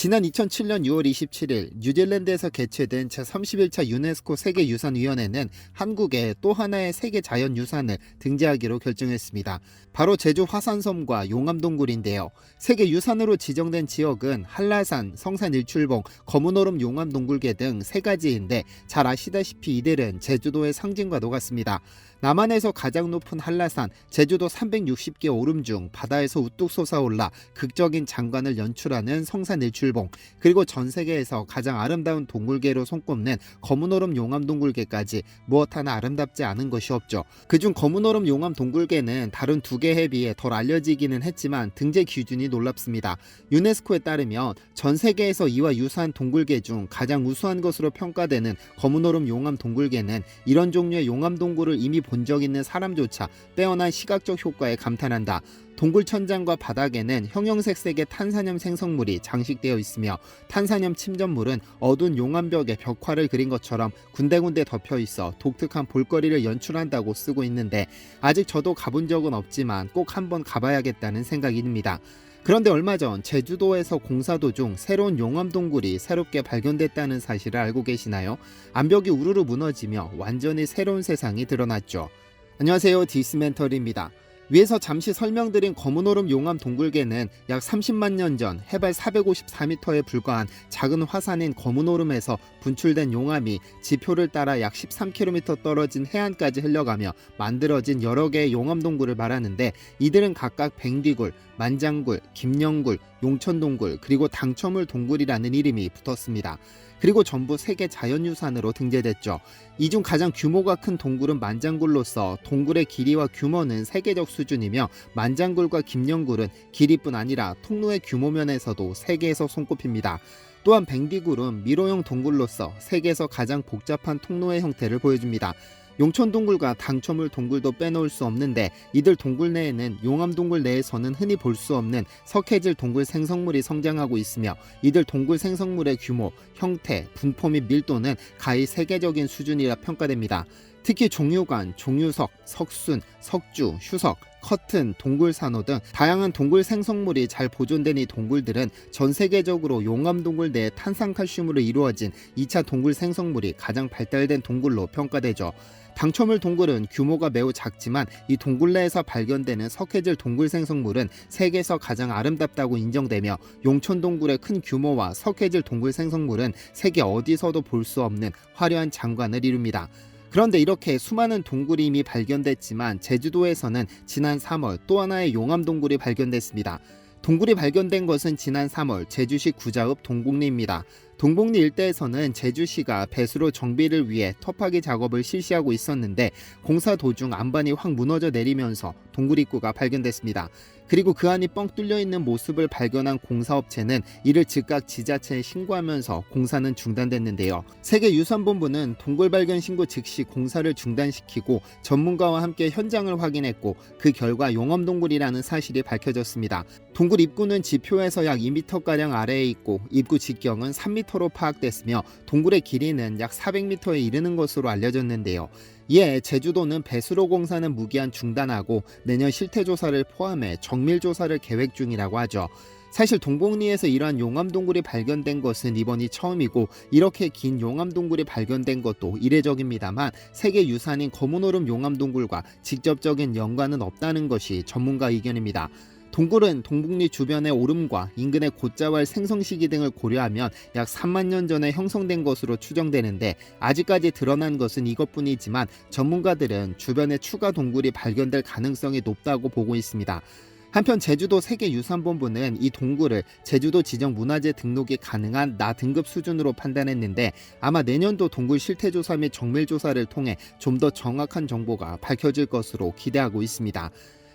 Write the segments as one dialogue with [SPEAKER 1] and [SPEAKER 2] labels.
[SPEAKER 1] 지난 2007년 6월 27일 뉴질랜드에서 개최된 제31차 유네스코 세계유산위원회는 한국에 또 하나의 세계자연유산을 등재하기로 결정했습니다. 바로 제주 화산섬과 용암동굴인데요. 세계유산으로 지정된 지역은 한라산, 성산일출봉, 검은오름 용암동굴계 등 세 가지인데 잘 아시다시피 이들은 제주도의 상징과도 같습니다. 남한에서 가장 높은 한라산, 제주도 360개 오름 중 바다에서 우뚝 솟아올라 극적인 장관을 연출하는 성산일출봉, 그리고 전 세계에서 가장 아름다운 동굴계로 손꼽는 검은오름 용암동굴계까지 무엇 하나 아름답지 않은 것이 없죠. 그중 검은오름 용암동굴계는 다른 두 개에 비해 덜 알려지기는 했지만 등재 기준이 놀랍습니다. 유네스코에 따르면 전 세계에서 이와 유사한 동굴계 중 가장 우수한 것으로 평가되는 검은오름 용암동굴계는 이런 종류의 용암동굴을 이미 본 적 있는 사람조차 빼어난 시각적 효과에 감탄한다. 동굴 천장과 바닥에는 형형색색의 탄산염 생성물이 장식되어 있으며 탄산염 침전물은 어두운 용암벽에 벽화를 그린 것처럼 군데군데 덮여 있어 독특한 볼거리를 연출한다고 쓰고 있는데 아직 저도 가본 적은 없지만 꼭 한번 가봐야겠다는 생각이 듭니다. 그런데 얼마 전 제주도에서 공사 도중 새로운 용암동굴이 새롭게 발견됐다는 사실을 알고 계시나요? 암벽이 우르르 무너지며 완전히 새로운 세상이 드러났죠. 안녕하세요, 디스멘터리입니다. 위에서 잠시 설명드린 검은오름 용암동굴계는 약 30만 년 전 해발 454m에 불과한 작은 화산인 검은오름에서 분출된 용암이 지표를 따라 약 13km 떨어진 해안까지 흘러가며 만들어진 여러 개의 용암동굴을 말하는데 이들은 각각 뱅디굴, 만장굴, 김영굴, 용천동굴, 그리고 당첨을 동굴이라는 이름이 붙었습니다. 그리고 전부 세계 자연유산으로 등재됐죠. 이 중 가장 규모가 큰 동굴은 만장굴로서 동굴의 길이와 규모는 세계적 수준이며 만장굴과 김영굴은 길이뿐 아니라 통로의 규모 면에서도 세계에서 손꼽힙니다. 또한 뱅디굴은 미로형 동굴로서 세계에서 가장 복잡한 통로의 형태를 보여줍니다. 용천동굴과 당첨을 동굴도 빼놓을 수 없는데 이들 동굴 내에는 용암동굴 내에서는 흔히 볼 수 없는 석회질 동굴 생성물이 성장하고 있으며 이들 동굴 생성물의 규모, 형태, 분포 및 밀도는 가히 세계적인 수준이라 평가됩니다. 특히 종유관, 종유석, 석순, 석주, 휴석, 커튼, 동굴산호 등 다양한 동굴 생성물이 잘 보존된 이 동굴들은 전 세계적으로 용암동굴 내에 탄산칼슘으로 이루어진 2차 동굴 생성물이 가장 발달된 동굴로 평가되죠. 당첨을 동굴은 규모가 매우 작지만 이 동굴 내에서 발견되는 석회질 동굴 생성물은 세계에서 가장 아름답다고 인정되며 용천동굴의 큰 규모와 석회질 동굴 생성물은 세계 어디서도 볼 수 없는 화려한 장관을 이룹니다. 그런데 이렇게 수많은 동굴이 이미 발견됐지만 제주도에서는 지난 3월 또 하나의 용암동굴이 발견됐습니다. 동굴이 발견된 것은 지난 3월 제주시 구자읍 동복리입니다. 동복리 일대에서는 제주시가 배수로 정비를 위해 터파기 작업을 실시하고 있었는데 공사 도중 안반이 확 무너져 내리면서 동굴 입구가 발견됐습니다. 그리고 그 안이 뻥 뚫려 있는 모습을 발견한 공사업체는 이를 즉각 지자체에 신고하면서 공사는 중단됐는데요. 세계유산본부는 동굴 발견 신고 즉시 공사를 중단시키고 전문가와 함께 현장을 확인했고 그 결과 용암동굴이라는 사실이 밝혀졌습니다. 동굴 입구는 지표에서 약 2m가량 아래에 있고 입구 직경은 3m로 파악됐으며 동굴의 길이는 약 400m에 이르는 것으로 알려졌는데요. 이에 제주도는 배수로 공사는 무기한 중단하고 내년 실태조사를 포함해 정밀조사를 계획 중이라고 하죠. 사실 동복리에서 이러한 용암동굴이 발견된 것은 이번이 처음이고 이렇게 긴 용암동굴이 발견된 것도 이례적입니다만 세계유산인 검은오름 용암동굴과 직접적인 연관은 없다는 것이 전문가 의견입니다. 동굴은 동북리 주변의 오름과 인근의 곶자왈 생성 시기 등을 고려하면 약 3만 년 전에 형성된 것으로 추정되는데 아직까지 드러난 것은 이것뿐이지만 전문가들은 주변에 추가 동굴이 발견될 가능성이 높다고 보고 있습니다. 한편 제주도 세계유산본부는 이 동굴을 제주도 지정 문화재 등록이 가능한 나 등급 수준으로 판단했는데 아마 내년도 동굴 실태조사 및 정밀조사를 통해 좀 더 정확한 정보가 밝혀질 것으로 기대하고 있습니다.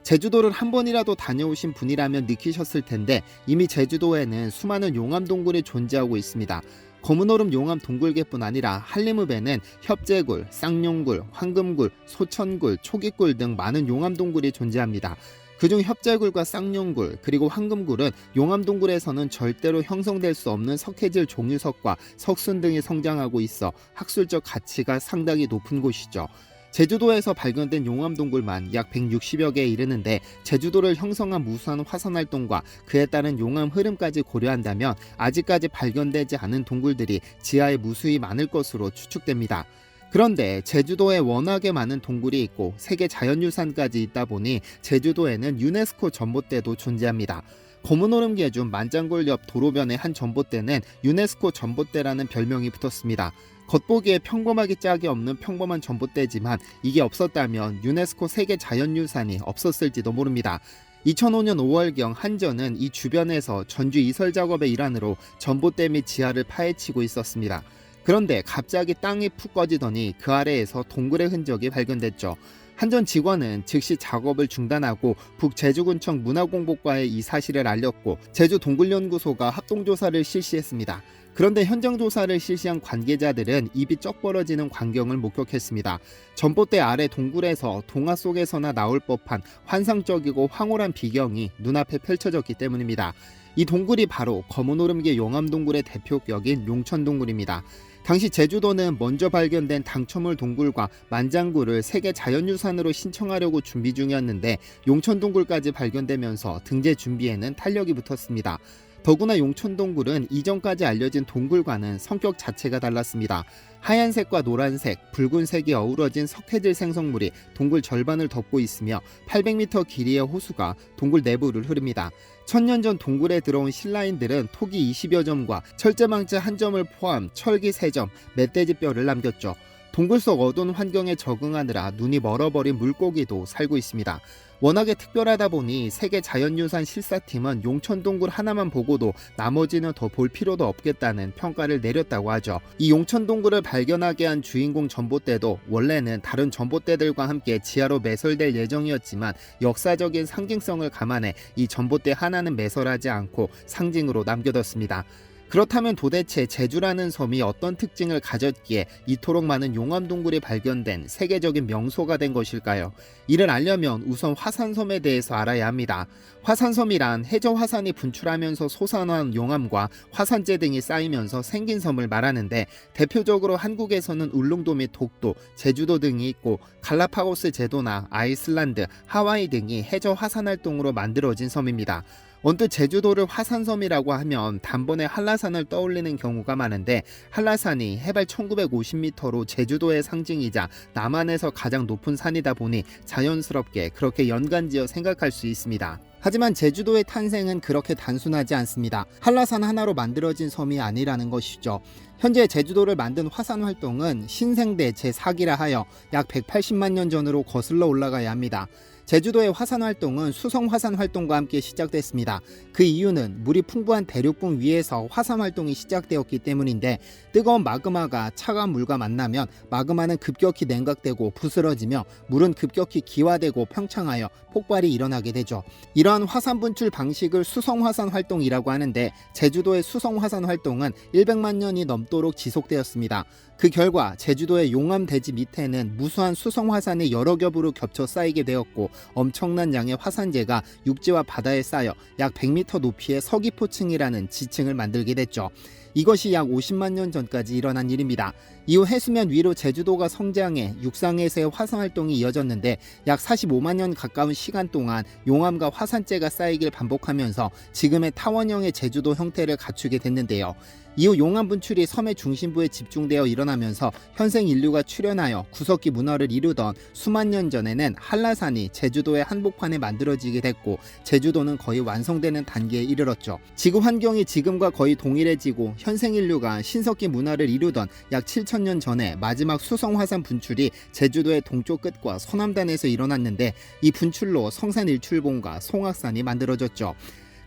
[SPEAKER 1] 제주도를 한 번이라도 다녀오신 분이라면 느끼셨을 텐데 이미 제주도에는 수많은 용암동굴이 존재하고 있습니다. 검은오름 용암동굴계뿐 아니라 한림읍에는 협재굴, 쌍용굴, 황금굴, 소천굴, 초기굴 등 많은 용암동굴이 존재합니다. 그중 협재굴과 쌍용굴 그리고 황금굴은 용암동굴에서는 절대로 형성될 수 없는 석회질 종유석과 석순 등이 성장하고 있어 학술적 가치가 상당히 높은 곳이죠. 제주도에서 발견된 용암동굴만 약 160여 개에 이르는데 제주도를 형성한 무수한 화산 활동과 그에 따른 용암 흐름까지 고려한다면 아직까지 발견되지 않은 동굴들이 지하에 무수히 많을 것으로 추측됩니다. 그런데 제주도에 워낙에 많은 동굴이 있고 세계 자연유산까지 있다 보니 제주도에는 유네스코 전봇대도 존재합니다. 검은오름계주 만장굴 옆 도로변의 한 전봇대는 유네스코 전봇대라는 별명이 붙었습니다. 겉보기에 평범하기 짝이 없는 평범한 전봇대지만 이게 없었다면 유네스코 세계 자연유산이 없었을지도 모릅니다. 2005년 5월경 한전은 이 주변에서 전주 이설 작업의 일환으로 전봇대 및 지하를 파헤치고 있었습니다. 그런데 갑자기 땅이 푹 꺼지더니 그 아래에서 동굴의 흔적이 발견됐죠. 한전 직원은 즉시 작업을 중단하고 북제주군청 문화공보과에 이 사실을 알렸고 제주동굴연구소가 합동조사를 실시했습니다. 그런데 현장 조사를 실시한 관계자들은 입이 쩍 벌어지는 광경을 목격했습니다. 전봇대 아래 동굴에서 동화 속에서나 나올 법한 환상적이고 황홀한 비경이 눈앞에 펼쳐졌기 때문입니다. 이 동굴이 바로 검은오름계 용암동굴의 대표격인 용천동굴입니다. 당시 제주도는 먼저 발견된 당첨물 동굴과 만장굴을 세계 자연유산으로 신청하려고 준비 중이었는데 용천동굴까지 발견되면서 등재 준비에는 탄력이 붙었습니다. 더구나 용천동굴은 이전까지 알려진 동굴과는 성격 자체가 달랐습니다. 하얀색과 노란색, 붉은색이 어우러진 석회질 생성물이 동굴 절반을 덮고 있으며 800m 길이의 호수가 동굴 내부를 흐릅니다. 1000년 전 동굴에 들어온 신라인들은 토기 20여 점과 철제망치 1점을 포함 철기 3점, 멧돼지 뼈를 남겼죠. 동굴 속 어두운 환경에 적응하느라 눈이 멀어버린 물고기도 살고 있습니다. 워낙에 특별하다 보니 세계 자연유산 실사팀은 용천동굴 하나만 보고도 나머지는 더 볼 필요도 없겠다는 평가를 내렸다고 하죠. 이 용천동굴을 발견하게 한 주인공 전봇대도 원래는 다른 전봇대들과 함께 지하로 매설될 예정이었지만 역사적인 상징성을 감안해 이 전봇대 하나는 매설하지 않고 상징으로 남겨뒀습니다. 그렇다면 도대체 제주라는 섬이 어떤 특징을 가졌기에 이토록 많은 용암동굴이 발견된 세계적인 명소가 된 것일까요? 이를 알려면 우선 화산섬에 대해서 알아야 합니다. 화산섬이란 해저 화산이 분출하면서 솟아난 용암과 화산재 등이 쌓이면서 생긴 섬을 말하는데 대표적으로 한국에서는 울릉도 및 독도, 제주도 등이 있고 갈라파고스 제도나 아이슬란드, 하와이 등이 해저 화산 활동으로 만들어진 섬입니다. 언뜻 제주도를 화산섬이라고 하면 단번에 한라산을 떠올리는 경우가 많은데 한라산이 해발 1950m로 제주도의 상징이자 남한에서 가장 높은 산이다 보니 자연스럽게 그렇게 연관지어 생각할 수 있습니다. 하지만 제주도의 탄생은 그렇게 단순하지 않습니다. 한라산 하나로 만들어진 섬이 아니라는 것이죠. 현재 제주도를 만든 화산 활동은 신생대 제4기라 하여 약 180만 년 전으로 거슬러 올라가야 합니다. 제주도의 화산 활동은 수성 화산 활동과 함께 시작됐습니다. 그 이유는 물이 풍부한 대륙붕 위에서 화산 활동이 시작되었기 때문인데 뜨거운 마그마가 차가운 물과 만나면 마그마는 급격히 냉각되고 부스러지며 물은 급격히 기화되고 평창하여 폭발이 일어나게 되죠. 이러한 화산 분출 방식을 수성 화산 활동이라고 하는데 제주도의 수성 화산 활동은 100만 년이 넘도록 지속되었습니다. 그 결과 제주도의 용암 대지 밑에는 무수한 수성 화산이 여러 겹으로 겹쳐 쌓이게 되었고 엄청난 양의 화산재가 육지와 바다에 쌓여 약 100m 높이의 서귀포층이라는 지층을 만들게 됐죠. 이것이 약 50만 년 전까지 일어난 일입니다. 이후 해수면 위로 제주도가 성장해 육상에서의 화산 활동이 이어졌는데 약 45만 년 가까운 시간 동안 용암과 화산재가 쌓이길 반복하면서 지금의 타원형의 제주도 형태를 갖추게 됐는데요. 이후 용암 분출이 섬의 중심부에 집중되어 일어나면서 현생 인류가 출현하여 구석기 문화를 이루던 수만 년 전에는 한라산이 제주도의 한복판에 만들어지게 됐고 제주도는 거의 완성되는 단계에 이르렀죠. 지구 환경이 지금과 거의 동일해지고 현생 인류가 신석기 문화를 이루던 약 7,000년 전에 마지막 수성 화산 분출이 제주도의 동쪽 끝과 서남단에서 일어났는데 이 분출로 성산일출봉과 송악산이 만들어졌죠.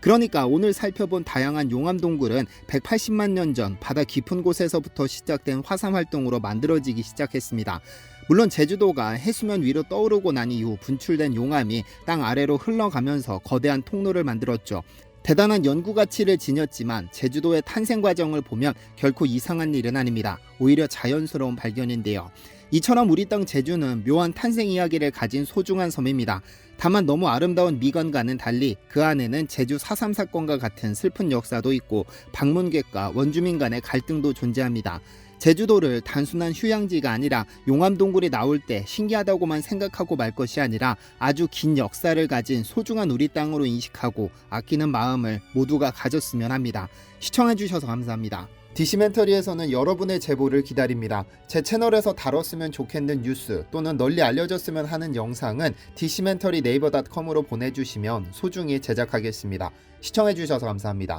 [SPEAKER 1] 그러니까 오늘 살펴본 다양한 용암동굴은 180만 년 전 바다 깊은 곳에서부터 시작된 화산 활동으로 만들어지기 시작했습니다. 물론 제주도가 해수면 위로 떠오르고 난 이후 분출된 용암이 땅 아래로 흘러가면서 거대한 통로를 만들었죠. 대단한 연구 가치를 지녔지만 제주도의 탄생 과정을 보면 결코 이상한 일은 아닙니다. 오히려 자연스러운 발견인데요. 이처럼 우리 땅 제주는 묘한 탄생 이야기를 가진 소중한 섬입니다. 다만 너무 아름다운 미관과는 달리 그 안에는 제주 4.3 사건과 같은 슬픈 역사도 있고 방문객과 원주민 간의 갈등도 존재합니다. 제주도를 단순한 휴양지가 아니라 용암동굴이 나올 때 신기하다고만 생각하고 말 것이 아니라 아주 긴 역사를 가진 소중한 우리 땅으로 인식하고 아끼는 마음을 모두가 가졌으면 합니다. 시청해주셔서 감사합니다. 디시멘터리에서는 여러분의 제보를 기다립니다. 제 채널에서 다뤘으면 좋겠는 뉴스 또는 널리 알려졌으면 하는 영상은 디시멘터리 네이버.com으로 보내주시면 소중히 제작하겠습니다. 시청해주셔서 감사합니다.